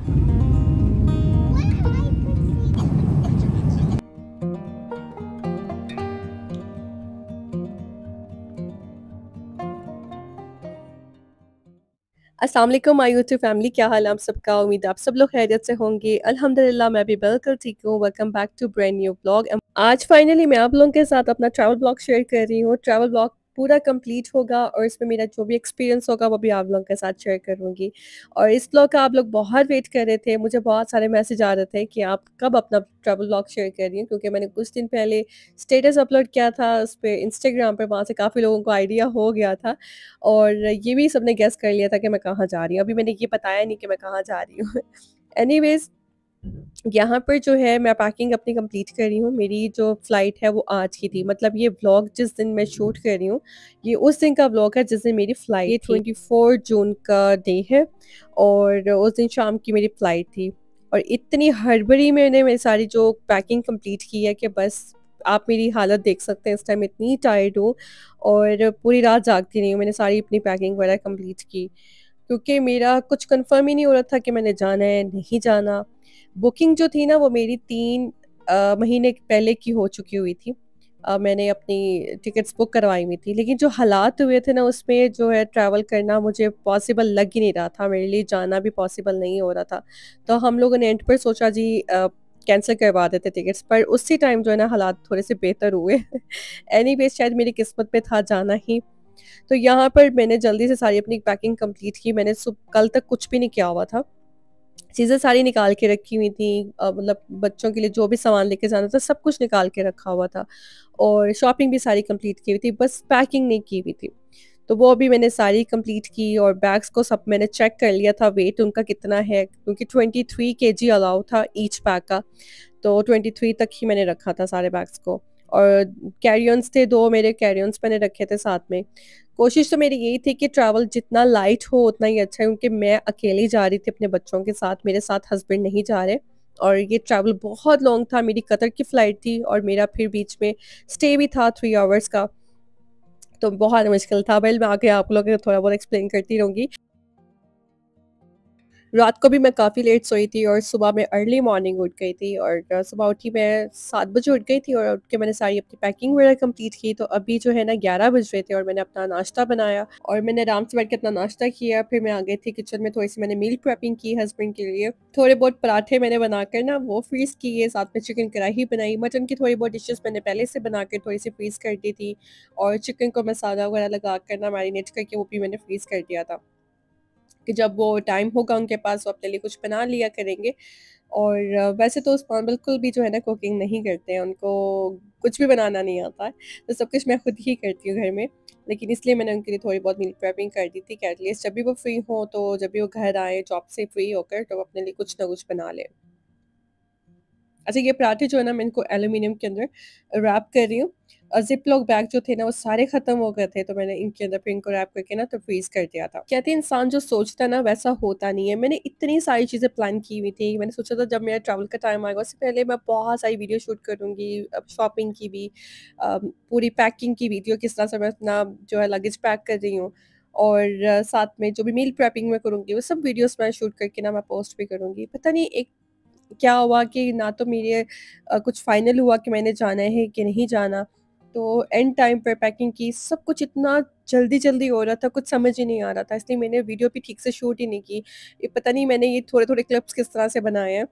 अस्सलाम वालेकुम my YouTube family, क्या हाल है आप सबका। उम्मीद है आप सब लोग खैरियत से होंगे। अल्हम्दुलिल्लाह मैं भी बिल्कुल ठीक हूँ। Welcome back to brand new blog. आज फाइनली मैं आप लोगों के साथ अपना ट्रैवल ब्लॉग शेयर कर रही हूँ। ट्रैवल ब्लॉग पूरा कंप्लीट होगा और इसमें मेरा जो भी एक्सपीरियंस होगा वो भी आप लोगों के साथ शेयर करूँगी। और इस ब्लॉग का आप लोग बहुत वेट कर रहे थे, मुझे बहुत सारे मैसेज आ रहे थे कि आप कब अपना ट्रैवल ब्लॉग शेयर कर रही हैं, क्योंकि मैंने कुछ दिन पहले स्टेटस अपलोड किया था उस पे इंस्टाग्राम पे, वहाँ से काफ़ी लोगों को आइडिया हो गया था और ये भी सबने गेस कर लिया था कि मैं कहाँ जा रही हूँ। अभी मैंने ये बताया नहीं कि मैं कहाँ जा रही हूँ। एनीवेज़, यहाँ पर जो है मैं पैकिंग अपनी कंप्लीट कर रही हूँ। मेरी जो फ़्लाइट है वो आज की थी। मतलब ये व्लॉग जिस दिन मैं शूट कर रही हूँ, ये उस दिन का व्लॉग है जिस दिन मेरी फ़्लाइट थी। 24 जून का डे है और उस दिन शाम की मेरी फ़्लाइट थी। और इतनी हड़बड़ी में मैंने मेरी सारी जो पैकिंग कंप्लीट की है कि बस आप मेरी हालत देख सकते हैं। इस टाइम इतनी टायर्ड हूँ और पूरी रात जागती रही हूँ। मैंने सारी अपनी पैकिंग वगैरह कंप्लीट की, क्योंकि मेरा कुछ कंफर्म ही नहीं हो रहा था कि मैंने जाना है, नहीं जाना। बुकिंग जो थी ना वो मेरी 3 महीने पहले की हो चुकी हुई थी। मैंने अपनी टिकट्स बुक करवाई हुई थी, लेकिन जो हालात हुए थे ना उसमें जो है ट्रैवल करना मुझे पॉसिबल लग ही नहीं रहा था, मेरे लिए जाना भी पॉसिबल नहीं हो रहा था। तो हम लोगों ने एंड पर सोचा जी कैंसल करवा देते टिकट्स, पर उसी टाइम जो है ना हालात थोड़े से बेहतर हुए। एनीवेज़ शायद मेरी किस्मत में था जाना ही। तो यहाँ पर मैंने जल्दी से सारी अपनी पैकिंग कंप्लीट की। मैंने कल तक कुछ भी नहीं किया हुआ था। चीज़ें सारी निकाल के रखी हुई थी, मतलब बच्चों के लिए जो भी सामान लेके जाना था सब कुछ निकाल के रखा हुआ था और शॉपिंग भी सारी कंप्लीट की हुई थी, बस पैकिंग नहीं की हुई थी। तो वो अभी मैंने सारी कंप्लीट की और बैग्स को सब मैंने चेक कर लिया था, वेट उनका कितना है, क्योंकि 23 केजी अलाउ था ईच बैग का। तो 23 तक ही मैंने रखा था सारे बैग्स को। और कैरी-ऑन्स थे, 2 मेरे कैरी-ऑन्स मैंने रखे थे साथ में। कोशिश तो मेरी यही थी कि ट्रैवल जितना लाइट हो उतना ही अच्छा है, क्योंकि मैं अकेली जा रही थी अपने बच्चों के साथ, मेरे साथ हस्बैंड नहीं जा रहे। और ये ट्रैवल बहुत लॉन्ग था, मेरी कतर की फ्लाइट थी और मेरा फिर बीच में स्टे भी था 3 आवर्स का, तो बहुत मुश्किल था। वेल मैं आगे आप लोगों को थोड़ा बहुत एक्सप्लेन करती रहूँगी। रात को भी मैं काफ़ी लेट सोई थी और सुबह में अर्ली मॉर्निंग उठ गई थी और सुबह उठी मैं 7 बजे उठ गई थी और उठ के मैंने सारी अपनी पैकिंग वगैरह कंप्लीट की। तो अभी जो है ना 11 बज रहे थे और मैंने अपना नाश्ता बनाया और मैंने आराम से बैठ के अपना नाश्ता किया। फिर मैं आ गई थी किचन में, थोड़ी-सी मैंने मील प्रेपिंग की हस्बैंड के लिए। थोड़े बहुत पराठे मैंने बनाकर ना वो फ्रीज़ किए, साथ में चिकन कढ़ाई बनाई। मटन की थोड़ी बहुत डिशेज़ मैंने पहले से बना के थोड़ी-सी फ्रीज़ कर दी थी और चिकन को मसाला वगैरह लगा कर ना मैरिनेट करके वो भी मैंने फ्रीज़ कर दिया था, कि जब वो टाइम होगा उनके पास वो अपने लिए कुछ बना लिया करेंगे। और वैसे तो उस्मान बिल्कुल भी जो है ना कुकिंग नहीं करते हैं, उनको कुछ भी बनाना नहीं आता है, तो सब कुछ मैं खुद ही करती हूँ घर में। लेकिन इसलिए मैंने उनके लिए थोड़ी बहुत मील प्रेपिंग कर दी थी कि एटलीस्ट जब भी वो फ्री हों, तो जब भी वो घर आएँ जॉब से फ्री होकर, तो वो अपने लिए कुछ ना कुछ बना लें। अच्छा, ये पराठे जो है ना मैं इनको एल्यूमीनियम के अंदर रैप कर रही हूँ। ज़िप-लॉक बैग जो थे ना वो सारे ख़त्म हो गए थे, तो मैंने इनके अंदर फिर इनको रैप करके ना तो फ्रीज़ कर दिया था। कहते हैं इंसान जो सोचता है ना वैसा होता नहीं है। मैंने इतनी सारी चीज़ें प्लान की हुई थी। मैंने सोचा था जब मेरा ट्रैवल का टाइम आएगा उससे पहले मैं बहुत सारी वीडियो शूट करूँगी, शॉपिंग की भी, पूरी पैकिंग की वीडियो, किस तरह से मैं अपना जो है लगेज पैक कर रही हूँ और साथ में जो भी मील प्रेपिंग मैं करूँगी वो सब वीडियोज़ मैं शूट करके ना मैं पोस्ट भी करूँगी। पता नहीं एक क्या हुआ कि ना तो मेरे कुछ फाइनल हुआ कि मैंने जाना है कि नहीं जाना। तो एंड टाइम पर पैकिंग की, सब कुछ इतना जल्दी-जल्दी हो रहा था, कुछ समझ ही नहीं आ रहा था, इसलिए मैंने वीडियो भी ठीक से शूट ही नहीं की। ये पता नहीं मैंने ये थोड़े-थोड़े क्लिप्स किस तरह से बनाए हैं।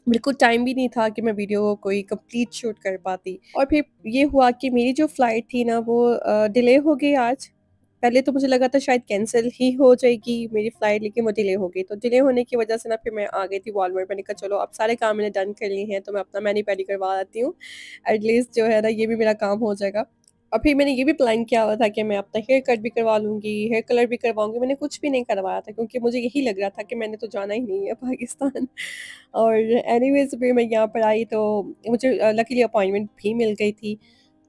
बिल्कुल टाइम भी नहीं था कि मैं वीडियो कोई कंप्लीट शूट कर पाती। और फिर ये हुआ कि मेरी जो फ्लाइट थी ना वो डिले हो गई आज। पहले तो मुझे लगा था शायद कैंसल ही हो जाएगी मेरी फ्लाइट, लेकिन वो डिले हो गई। तो डिले होने की वजह से ना फिर मैं आ गई थी वॉलमार्ट। मैंने कहा चलो अब सारे काम मैंने डन कर लिए हैं, तो मैं अपना मैनी-पेडी करवा आती हूँ। एटलीस्ट जो है ना ये भी मेरा काम हो जाएगा। और फिर मैंने ये भी प्लान किया हुआ था कि मैं अपना हेयर कट भी करवा लूँगी, हेयर कलर भी करवाऊँगी। मैंने कुछ भी नहीं करवाया था, क्योंकि मुझे यही लग रहा था कि मैंने तो जाना ही नहीं है पाकिस्तान। और एनीवेज़ फिर मैं यहाँ पर आई तो मुझे लकीली अपॉइंटमेंट भी मिल गई थी।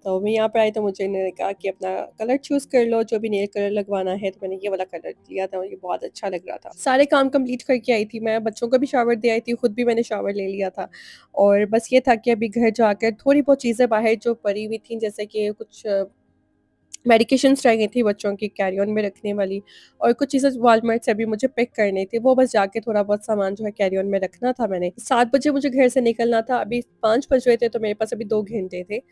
तो मैं यहाँ पे आई तो मुझे इन्होंने कहा कि अपना कलर चूज़ कर लो, जो भी नेल कलर लगवाना है, तो मैंने ये वाला कलर लिया था और ये बहुत अच्छा लग रहा था। सारे काम कंप्लीट करके आई थी मैं, बच्चों को भी शावर दे आई थी, खुद भी मैंने शावर ले लिया था। और बस ये था कि अभी घर जाकर थोड़ी बहुत चीज़ें बाहर जो पड़ी हुई थी, जैसे कि कुछ मेडिकेशंस रह गई थी बच्चों की कैरी ऑन में रखने वाली, और कुछ चीज़ें वॉलमार्ट से भी मुझे पिक करनी थी, वो बस जाके थोड़ा बहुत सामान जो है कैरी ऑन में रखना था मैंने। 7 बजे मुझे घर से निकलना था, अभी 5 बज रहे थे, तो मेरे पास अभी 2 घंटे थे।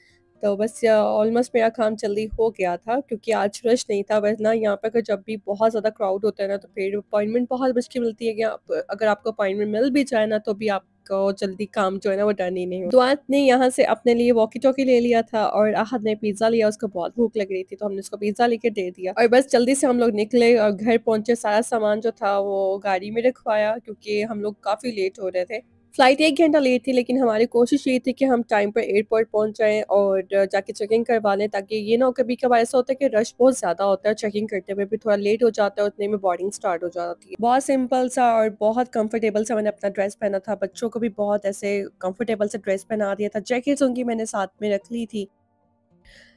तो बस ऑलमोस्ट मेरा काम जल्दी हो गया था क्योंकि आज रश नहीं था, वरना यहाँ पे अगर जब भी बहुत ज़्यादा क्राउड होता है ना, तो फिर अपॉइंटमेंट बहुत मुश्किल मिलती है कि आप अगर आपको अपॉइंटमेंट मिल भी जाए ना, तो भी आपको जल्दी काम जो है ना वो डन ही नहीं हो। दुआत ने यहाँ से अपने लिए वॉकी-टॉकी ले लिया था और आहद ने पिज़्ज़ा लिया, उसको बहुत भूख लग रही थी, तो हमने उसको पिज़्ज़ा लेके दे दिया और बस जल्दी से हम लोग निकले और घर पहुँचे, सारा सामान जो था वो गाड़ी में रखवाया क्योंकि हम लोग काफ़ी लेट हो रहे थे। फ्लाइट 1 घंटा लेट थी, लेकिन हमारी कोशिश ये थी कि हम टाइम पर एयरपोर्ट पहुँच जाएँ और जाके चेकिंग करवा लें, ताकि ये ना हो कभी-कभार ऐसा होता है कि रश बहुत ज़्यादा होता है, चेकिंग करते हुए भी थोड़ा लेट हो जाता है, उतने में बोर्डिंग स्टार्ट हो जाती है। बहुत सिंपल सा और बहुत कंफर्टेबल सा मैंने अपना ड्रेस पहना था, बच्चों को भी बहुत ऐसे कंफर्टेबल सा ड्रेस पहना दिया था, जैकेट्स उनकी मैंने साथ में रख ली थी।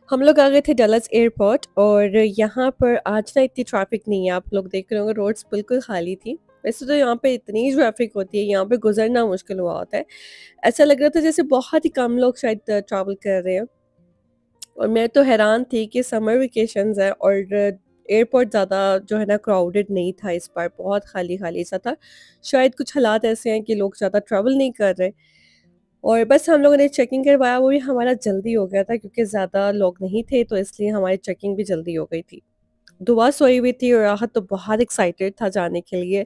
हम लोग आ गए थे डलस एयरपोर्ट और यहाँ पर आज ना इतनी ट्रैफिक नहीं है, आप लोग देख रहे होंगे रोड्स बिल्कुल खाली थी। वैसे तो यहाँ पे इतनी ट्रैफिक होती है, यहाँ पे गुजरना मुश्किल हुआ होता है। ऐसा लग रहा था जैसे बहुत ही कम लोग शायद ट्रैवल कर रहे हैं, और मैं तो हैरान थी कि समर वेकेशंस है और एयरपोर्ट ज़्यादा जो है ना क्राउडेड नहीं था इस बार, बहुत खाली-खाली सा था। शायद कुछ हालात ऐसे हैं कि लोग ज़्यादा ट्रैवल नहीं कर रहे, और बस हम लोगों ने चेकिंग करवाया, वो भी हमारा जल्दी हो गया था क्योंकि ज़्यादा लोग नहीं थे, तो इसलिए हमारी चेकिंग भी जल्दी हो गई थी। दुआ सोई हुई थी और राहत तो बहुत एक्साइटेड था जाने के लिए।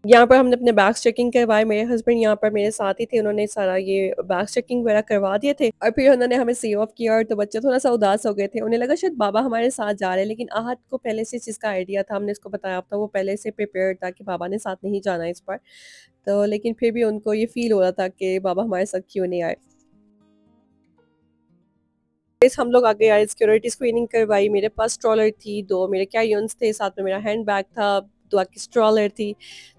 यहाँ पर हमने अपने बैग्स चेकिंग करवाए, मेरे हस्बैंड यहाँ पर मेरे साथ ही थे, उन्होंने सारा ये बैग्स चेकिंग वगैरह करवा दिए थे और फिर उन्होंने हमें सी ऑफ किया, और तो बच्चे थोड़ा-सा उदास हो गए थे। उन्हें लगा शायद बाबा हमारे साथ जा रहे हैं, लेकिन आहत को पहले से इस चीज़ का आइडिया था, हमने उसको बताया था, वो पहले से प्रिपेयर्ड था कि बाबा ने साथ नहीं जाना है इस बार। तो लेकिन फिर भी उनको ये फ़ील हो रहा था कि बाबा हमारे साथ क्यों नहीं आए। फिर हम लोग आगे आए, सिक्योरिटी स्क्रीनिंग करवाई, मेरे पास स्ट्रॉलर थी, 2 मेरे कैरी-ऑन्स थे, साथ में मेरा हैंड बैग था, 2 की स्ट्रॉलर थी।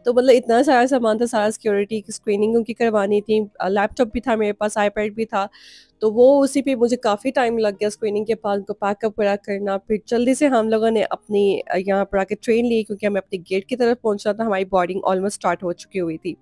तो मतलब इतना सारा सामान था, सारा सिक्योरिटी की स्क्रीनिंग उनकी करवानी थी। लैपटॉप भी था मेरे पास, आईपैड भी था। तो वो उसी पे मुझे काफ़ी टाइम लग गया स्क्रीनिंग के बाद उनको पैकअप वगैरह करना। फिर जल्दी से हम लोगों ने अपनी यहाँ पर आके ट्रेन ली क्योंकि हमें अपने गेट की तरफ पहुँचना था, हमारी बोर्डिंग ऑलमोस्ट स्टार्ट हो चुकी हुई थी।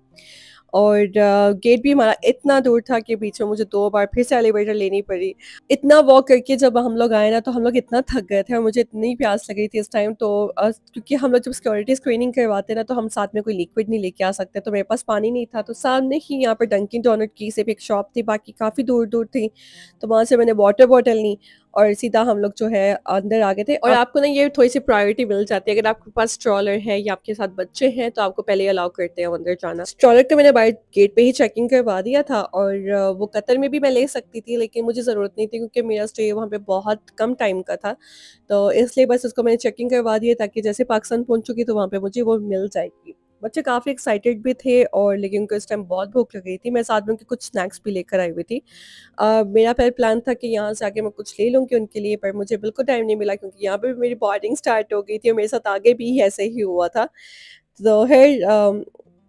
और गेट भी हमारा इतना दूर था कि बीच में मुझे 2 बार फिर से एलिवेटर लेनी पड़ी। इतना वॉक करके जब हम लोग आए ना, तो हम लोग इतना थक गए थे और मुझे इतनी प्यास लग रही थी इस टाइम, तो क्योंकि हम लोग जब सिक्योरिटी स्क्रीनिंग करवाते हैं ना, तो हम साथ में कोई लिक्विड नहीं लेके आ सकते, तो मेरे पास पानी नहीं था, तो सामने ही यहाँ पर डंकिन डोनट की सिर्फ एक शॉप थी, बाकी काफ़ी दूर-दूर थी। तो वहाँ से मैंने वाटर बॉटल ली और सीधा हम लोग जो है अंदर आ गए थे, और आपको ना ये थोड़ी-सी प्रायोरिटी मिल जाती है, अगर आपके पास स्ट्रॉलर है या आपके साथ बच्चे हैं, तो आपको पहले अलाउ करते हैं अंदर जाना। स्ट्रॉलर का मैंने बाहर गेट पे ही चेकिंग करवा दिया था, और वो कतर में भी मैं ले सकती थी, लेकिन मुझे ज़रूरत नहीं थी क्योंकि मेरा स्टे वहाँ पे बहुत कम टाइम का था। तो इसलिए बस उसको मैंने चेकिंग करवा दी है, ताकि जैसे पाकिस्तान पहुँचूँगी तो वहाँ पे मुझे वो मिल जाएगी। बच्चे काफ़ी एक्साइटेड भी थे, और लेकिन उनको इस टाइम बहुत भूख लग रही थी। मैं साथ में उनके कुछ स्नैक्स भी लेकर आई हुई थी। मेरा पहले प्लान था कि यहाँ से आके मैं कुछ ले लूँगी उनके लिए, पर मुझे बिल्कुल टाइम नहीं मिला क्योंकि यहाँ पे भी मेरी बोर्डिंग स्टार्ट हो गई थी और मेरे साथ आगे भी ऐसे ही हुआ था। तो फिर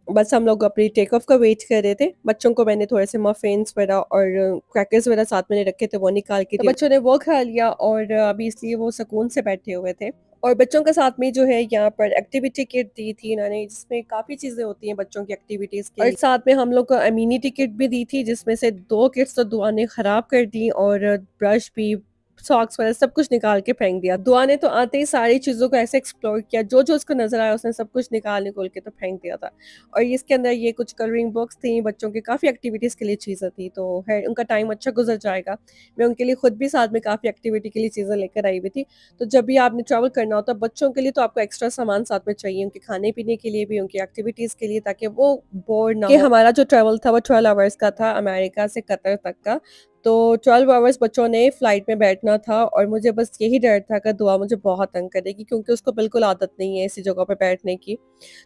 बस हम लोग अपनी टेक ऑफ का वेट कर रहे थे। बच्चों को मैंने थोड़े से मफ़िन्स वगैरह और क्रैकर्स वगैरह साथ मैंने रखे थे, वो निकाल के तो बच्चों ने वो खा लिया, और अभी इसलिए वो सुकून से बैठे हुए थे। और बच्चों के साथ में जो है यहाँ पर एक्टिविटी किट दी थी इन्होंने, जिसमें काफ़ी चीज़ें होती हैं बच्चों की एक्टिविटीज़ के लिए, और साथ में हम लोग को इम्यूनिटी किट भी दी थी, जिसमें से 2 किट्स तो दुआ ने ख़राब कर दी, और ब्रश भी, सॉक्स वगैरह सब कुछ निकाल के फेंक दिया। दुआ ने तो आते ही सारी चीज़ों को ऐसे एक्सप्लोर किया, जो-जो उसको नज़र आया उसने सब कुछ निकाल-निकाल के तो फेंक दिया था। और इसके अंदर ये कुछ कलरिंग बुक्स थी, बच्चों के काफ़ी एक्टिविटीज़ के लिए चीज़ें थी, तो है उनका टाइम अच्छा गुज़र जाएगा। मैं उनके लिए खुद भी साथ में काफ़ी एक्टिविटी के लिए चीज़ें लेकर आई हुई थी। तो जब भी आपने ट्रैवल करना होता है बच्चों के लिए, तो आपको एक्स्ट्रा सामान साथ में चाहिए, उनके खाने-पीने के लिए भी, उनकी एक्टिविटीज़ के लिए, ताकि वो बोर ना हो। हमारा जो ट्रैवल था वो 12 आवर्स का था, अमेरिका से कतर तक का। तो 12 आवर्स बच्चों ने फ्लाइट में बैठना था, और मुझे बस यही डर था कि दुआ मुझे बहुत तंग करेगी क्योंकि उसको बिल्कुल आदत नहीं है ऐसी जगह पे बैठने की।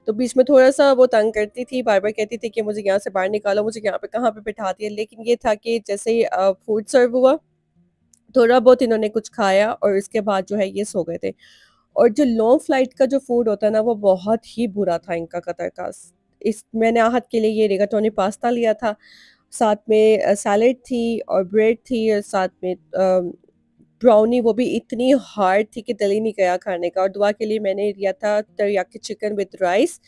तो बीच में थोड़ा-सा वो तंग करती थी, बार-बार कहती थी कि मुझे यहाँ से बाहर निकालो, मुझे यहाँ पे कहाँ पे बिठा दिया। लेकिन ये था कि जैसे ही फूड सर्व हुआ, थोड़ा बहुत इन्होंने कुछ खाया और इसके बाद जो है ये सो गए थे। और जो लॉन्ग फ्लाइट का जो फूड होता है ना, वो बहुत ही बुरा था इनका कतर का। इस मैंने आहत के लिए ये रिगाटोनी पास्ता लिया था, साथ में सैलेड थी और ब्रेड थी, और साथ में ब्राउनी, वो भी इतनी हार्ड थी कि दिल ही नहीं गया खाने का। और दुआ के लिए मैंने लिया था तेरियाकी चिकन विद राइस,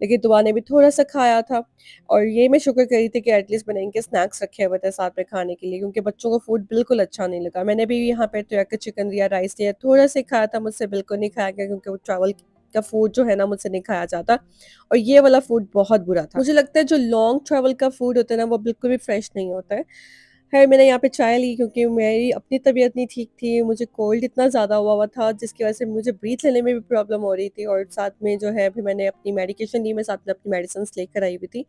लेकिन दुआ ने भी थोड़ा-सा खाया था और ये मैं शुक्र कर रही थी कि एटलीस्ट मैंने इनके स्नैक्स रखे हुए थे साथ में खाने के लिए, क्योंकि बच्चों को फूड बिल्कुल अच्छा नहीं लगा। मैंने भी यहाँ पे टर्की चिकन लिया, राइस लिया, थोड़ा-सा ही खाया था, मुझसे बिल्कुल नहीं खाया गया क्योंकि वो ट्रैवल का फूड जो है ना मुझसे नहीं खाया जाता और ये वाला फूड बहुत बुरा था। मुझे लगता है जो लॉन्ग ट्रैवल का फूड होता है ना वो बिल्कुल भी फ्रेश नहीं होता है। ख़ैर मैंने यहाँ पे चाय ली क्योंकि मेरी अपनी तबीयत नहीं ठीक थी, मुझे कोल्ड इतना ज़्यादा हुआ हुआ था जिसकी वज़ह से मुझे ब्रीथ लेने में भी प्रॉब्लम हो रही थी और साथ में जो है फिर मैंने अपनी मेडिकेशन ली, मैं साथ में अपनी मेडिसिन्स लेकर आई हुई थी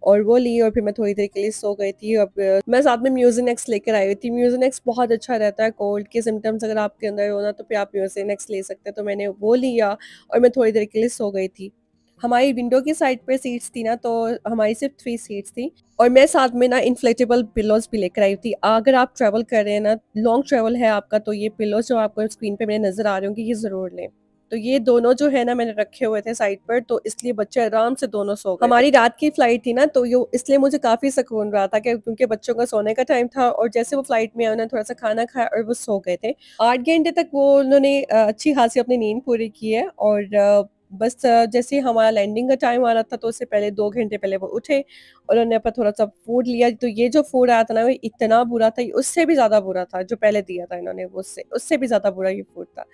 और वो ली और फिर मैं थोड़ी देर के लिए सो गई थी। अब मैं साथ में म्यूज़िनेक्स लेकर आई हुई थी। म्यूज़िनेक्स बहुत अच्छा रहता है, कोल्ड के सिम्पटम्स अगर आपके अंदर हो ना तो फिर आप म्यूज़िनेक्स ले सकते हैं, तो मैंने वो लिया और मैं थोड़ी देर के लिए सो गई थी। हमारी विंडो की साइड पे सीट्स थी ना, तो हमारी सिर्फ़ 3 सीट्स थी और मैं साथ में ना इन्फ्लेटेबल पिलोज़ भी लेकर आई थी। अगर आप ट्रैवल कर रहे हैं ना, लॉन्ग ट्रैवल है आपका, तो ये पिलोज़ जो आपको स्क्रीन पे मेरे नज़र आ रहे होंगे, ये ज़रूर लें। तो ये दोनों जो है ना मैंने रखे हुए थे साइड पर, तो इसलिए बच्चे आराम से दोनों सो गए थे। हमारी रात की फ्लाइट थी ना, तो यो इसलिए मुझे काफ़ी सुकून रहा था कि क्योंकि बच्चों का सोने का टाइम था और जैसे वो फ्लाइट में आए उन्होंने थोड़ा-सा खाना खाया और वो सो गए थे। 8 घंटे तक वो उन्होंने अच्छी खासी अपनी नींद पूरी की है और बस जैसे ही हमारा लैंडिंग का टाइम आ रहा था तो उससे पहले 2 घंटे पहले वो उठे और उन्होंने अपना थोड़ा-सा फूड लिया। तो ये जो फूड आया था ना, वो इतना बुरा था, उससे भी ज़्यादा बुरा था जो पहले दिया था इन्होंने, वो उससे उससे भी ज़्यादा बुरा ये फूड था।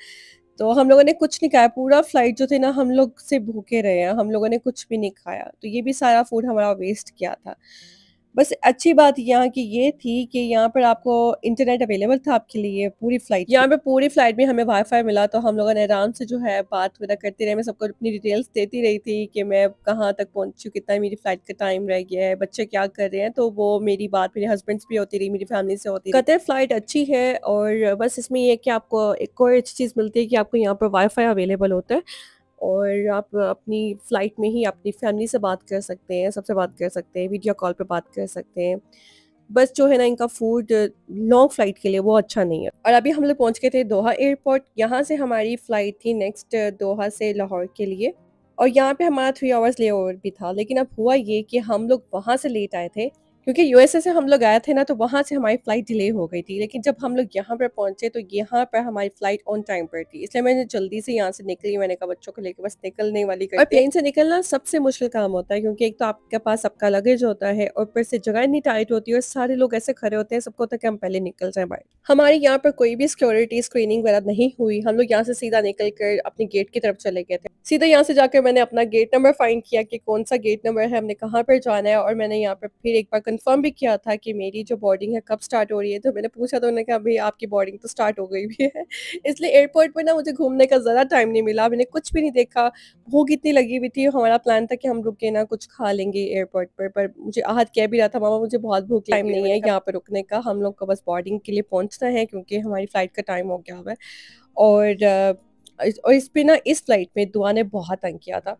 तो हम लोगों ने कुछ नहीं खाया, पूरा फ्लाइट जो थे ना हम लोग सिर्फ़ भूखे रहे हैं, हम लोगों ने कुछ भी नहीं खाया। तो ये भी सारा फूड हमारा वेस्ट गया था। बस अच्छी बात यहाँ की ये थी कि यहाँ पर आपको इंटरनेट अवेलेबल था आपके लिए पूरी फ्लाइट में। यहाँ पे पूरी फ्लाइट में हमें वाई-फाई मिला, तो हम लोगों ने आराम से जो है बात वगैरह करते रहे। मैं सबको अपनी डिटेल्स देती रही थी कि मैं कहाँ तक पहुँची हूँ, कितना मेरी फ्लाइट का टाइम रह गया है, बच्चे क्या कर रहे हैं। तो वो मेरी बात मेरे हस्बैंड से भी होती रही, मेरी फैमिली से होती रही। कतर फ्लाइट अच्छी है और बस इसमें ये है कि आपको एक और अच्छी चीज़ मिलती है कि आपको यहाँ पर वाई-फाई अवेलेबल होता है। और आप अपनी फ़्लाइट में ही अपनी फ़ैमिली से बात कर सकते हैं, सबसे बात कर सकते हैं, वीडियो कॉल पे बात कर सकते हैं। बस जो है ना इनका फूड लॉन्ग फ़्लाइट के लिए वो अच्छा नहीं है। और अभी हम लोग पहुँच गए थे दोहा एयरपोर्ट, यहाँ से हमारी फ़्लाइट थी नेक्स्ट दोहा से लाहौर के लिए और यहाँ पे हमारा 3 आवर्स लेओवर भी था। लेकिन अब हुआ ये कि हम लोग वहाँ से लेट आए थे क्योंकि यूएसए से हम लोग आए थे ना, तो वहाँ से हमारी फ़्लाइट डिले हो गई थी। लेकिन जब हम लोग यहाँ पर पहुँचे तो यहाँ पर हमारी फ़्लाइट ऑन टाइम पर थी। इसलिए मैंने जल्दी से यहाँ से निकली, मैंने कहा बच्चों को लेके बस निकलने वाली करते हैं। और प्लेन से निकलना सबसे मुश्किल काम होता है क्योंकि एक तो आपके पास सबका लगेज होता है और ऊपर से जगह इतनी टाइट होती है और सारे लोग ऐसे खड़े होते हैं, सबको होता है कि हम पहले निकल जाएँ बाहर। हमारे यहाँ पर कोई भी सिक्योरिटी स्क्रीनिंग वगैरह नहीं हुई। हम लोग यहाँ से सीधा निकल कर अपने गेट की तरफ चले गए थे। सीधा यहाँ से जाकर मैंने अपना गेट नंबर फाइंड किया कि कौन-सा गेट नंबर है, हमने कहाँ पर जाना है और मैंने यहाँ पे फिर एक बार कन्फर्म भी किया था कि मेरी जो बोर्डिंग है कब स्टार्ट हो रही है। तो मैंने पूछा तो उन्होंने कहा भई आपकी बोर्डिंग तो स्टार्ट हो गई भी है। इसलिए एयरपोर्ट पे ना मुझे घूमने का ज़रा टाइम नहीं मिला, मैंने कुछ भी नहीं देखा। भूख इतनी लगी हुई थी, हमारा प्लान था कि हम रुक के ना कुछ खा लेंगे एयरपोर्ट पर मुझे आहत कह भी रहा था, मामा मुझे बहुत भूख लगी है, टाइम नहीं है यहाँ पे रुकने का, हम लोग को बस बोर्डिंग के लिए पहुँचना है क्योंकि हमारी फ्लाइट का टाइम हो गया हुआ है। और इस पे ना इस फ्लाइट में दुआ ने बहुत तंग किया था।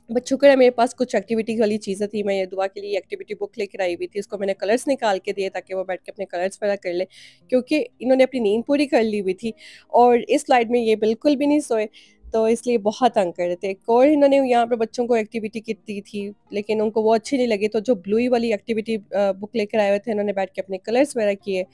बट शुक्र है मेरे पास कुछ एक्टिविटी वाली चीज़ें थी, मैं ये दुआ के लिए एक्टिविटी बुक लेकर आई हुई थी, उसको मैंने कलर्स निकाल के दिए ताकि वो बैठ के अपने कलर्स वगैरह कर ले, क्योंकि इन्होंने अपनी नींद पूरी कर ली हुई थी और इस फ्लाइट में ये बिल्कुल भी नहीं सोए, तो इसलिए बहुत तंग कर रहे थे। एक और इन्होंने यहाँ पे बच्चों को एक्टिविटी की दी थी, लेकिन उनको वो अच्छी नहीं लगी, तो जो ब्लू वाली एक्टिविटी बुक लेकर आए हुए थे, इन्होंने बैठ के अपने कलर्स वगैरह किए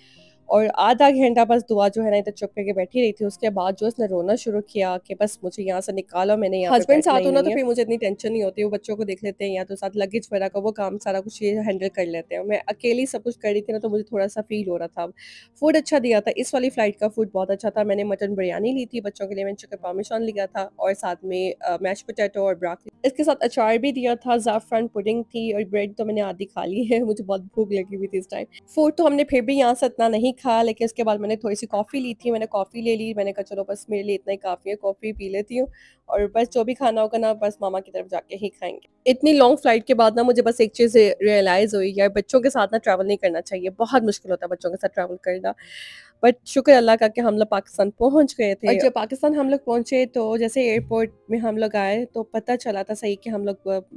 और आधा घंटा बस दुआ जो है ना इधर चुप करके बैठी रही थी। उसके बाद जो उसने रोना शुरू किया कि बस मुझे यहाँ से निकालो, मैंने यहाँ पे हस्बैंड साथ हो ना तो फिर मुझे इतनी टेंशन नहीं होती, वो बच्चों को देख लेते हैं या तो साथ लगेज वगैरह का वो काम सारा कुछ ये हैंडल कर लेते हैं। मैं अकेली सब कुछ कर रही थी ना, तो मुझे थोड़ा-सा फ़ील हो रहा था अब। फूड अच्छा दिया था, इस वाली फ्लाइट का फूड बहुत अच्छा था। मैंने मटन बिरयानी ली थी बच्चों के लिए, मैंने चिकन पार्मेसान लिया था और साथ में मैश्ड पोटैटो और ब्रोकली। इसके साथ अचार भी दिया था, ज़ाफ़रान पुडिंग थी और ब्रेड तो मैंने आधी खा ली है, मुझे बहुत भूख लगी हुई थी इस टाइम। फूड तो हमने फिर भी यहाँ से इतना नहीं खाया, लेकिन उसके बाद मैंने थोड़ी-सी कॉफ़ी ली थी, मैंने कॉफ़ी ले ली, मैंने कहा चलो बस मेरे लिए इतना ही काफ़ी है, कॉफ़ी पी लेती हूँ और बस जो भी खाना होगा ना बस मामा की तरफ जाके ही खाएँगे। इतनी लॉन्ग फ्लाइट के बाद ना मुझे बस एक चीज़ रियलाइज़ हुई, यार बच्चों के साथ ना ट्रैवल नहीं करना चाहिए, बहुत मुश्किल होता है बच्चों के साथ ट्रैवल करना। बट शुक्र अल्लाह का कि हम लोग पाकिस्तान पहुँच गए थे और जब पाकिस्तान हम लोग पहुँचे तो जैसे एयरपोर्ट में हम लोग आए तो पता चला था सही कि हम लोग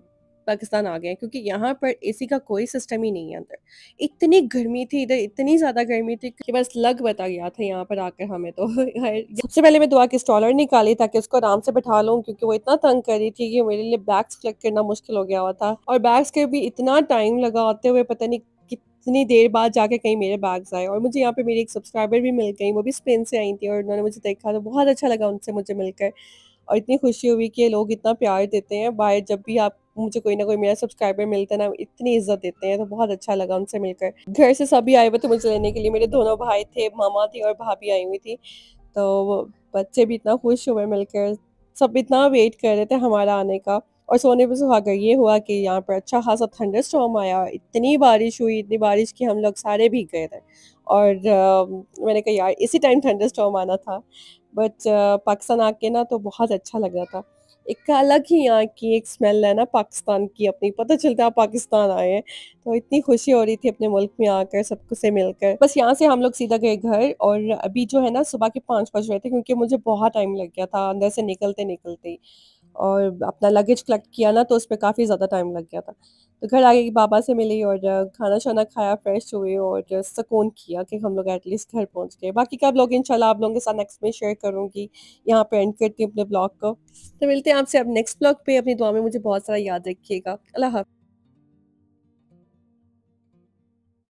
पाकिस्तान आ गए हैं, क्योंकि यहाँ पर एसी का कोई सिस्टम ही नहीं है अंदर। इतनी गर्मी थी इधर, इतनी ज़्यादा गर्मी थी कि बस लग बता गया था यहाँ पर आकर हमें तो। सबसे पहले मैं दुआ की स्ट्रॉलर निकाली ताकि उसको आराम से बैठा लूँ, क्योंकि वो इतना तंग कर रही थी कि मेरे लिए बैग्स कलेक्ट करना मुश्किल हो गया हुआ था और बैग्स के भी इतना टाइम लगा आते हुए, पता नहीं कितनी देर बाद जाके कहीं मेरे बैग्स आए। और मुझे यहाँ पे मेरी एक सब्सक्राइबर भी मिल गई, वो भी स्पेन से आई थी और उन्होंने मुझे देखा तो बहुत अच्छा लगा उनसे मुझे मिलकर। और इतनी खुशी हुई कि लोग इतना प्यार देते हैं। बाय जब भी आप मुझे कोई ना कोई मेरा सब्सक्राइबर मिलता है ना, इतनी इज़्ज़त देते हैं, तो बहुत अच्छा लगा उनसे मिलकर। घर से सभी आए हुए थे मुझे लेने के लिए, मेरे दोनों भाई थे, मामा थी और भाभी आई हुई थी। तो वो बच्चे भी इतना खुश हुए मिलकर, सब इतना वेट कर रहे थे हमारा आने का। और सोने पे सुहागा ये हुआ कि यहाँ पर अच्छा खासा थंडरस्टॉर्म आया, इतनी बारिश हुई, इतनी बारिश कि हम लोग सारे भीग गए थे। और मैंने कहा यार इसी टाइम थंडरस्टॉर्म आना था। बट पाकिस्तान आके ना तो बहुत अच्छा लग रहा था। एक अलग ही यहाँ की एक स्मेल है ना पाकिस्तान की अपनी, पता चलता है आप पाकिस्तान आए हैं। तो इतनी खुशी हो रही थी अपने मुल्क में आकर सबको से मिलकर। बस यहाँ से हम लोग सीधा गए घर और अभी जो है ना सुबह के 5 बज रहे थे क्योंकि मुझे बहुत टाइम लग गया था अंदर से निकलते-निकलते ही। और अपना लगेज कलेक्ट किया ना तो उसमें काफ़ी ज़्यादा टाइम लग गया था। तो घर आके पापा से मिली और खाना-शाना खाया, फ्रेश हुए और सुकून किया कि हम लोग एटलीस्ट घर पहुँच गए। बाकी का व्लॉग इंशाल्लाह आप लोगों के साथ नेक्स्ट में शेयर करूँगी। यहाँ पे एंड करती हूँ अपने व्लॉग को। तो मिलते हैं आपसे अब नेक्स्ट व्लॉग पे। अपनी दुआ में मुझे बहुत सारा याद रखिएगा। अल्लाह हाफ़िज़।